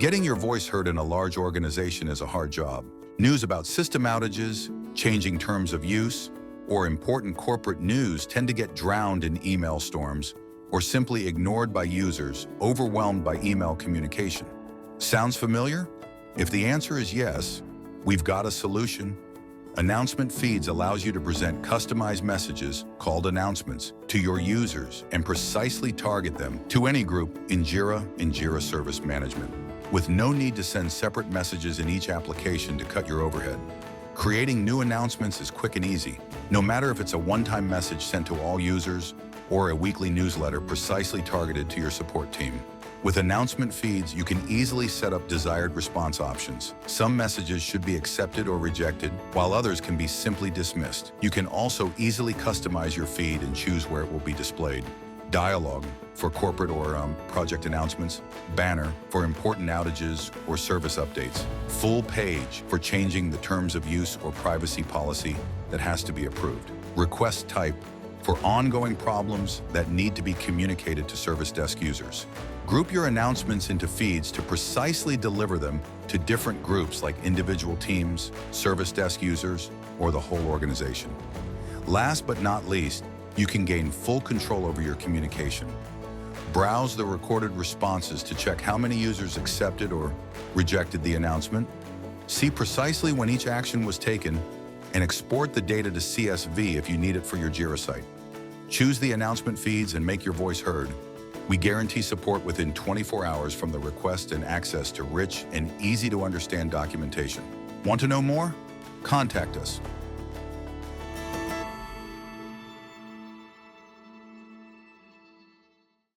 Getting your voice heard in a large organization is a hard job. News about system outages, changing terms of use, or important corporate news tend to get drowned in email storms or simply ignored by users overwhelmed by email communication. Sounds familiar? If the answer is yes, we've got a solution. Announcement Feeds allows you to present customized messages, called announcements, to your users and precisely target them to any group in Jira Service Management, with no need to send separate messages in each application to cut your overhead. Creating new announcements is quick and easy, no matter if it's a one-time message sent to all users or a weekly newsletter precisely targeted to your support team. With announcement feeds, you can easily set up desired response options. Some messages should be accepted or rejected, while others can be simply dismissed. You can also easily customize your feed and choose where it will be displayed. Dialogue for corporate or project announcements, banner for important outages or service updates, full page for changing the terms of use or privacy policy that has to be approved, request type for ongoing problems that need to be communicated to service desk users. Group your announcements into feeds to precisely deliver them to different groups like individual teams, service desk users, or the whole organization. Last but not least, you can gain full control over your communication. Browse the recorded responses to check how many users accepted or rejected the announcement. See precisely when each action was taken and export the data to CSV if you need it for your Jira site. Choose the announcement feeds and make your voice heard. We guarantee support within 24 hours from the request and access to rich and easy to understand documentation. Want to know more? Contact us.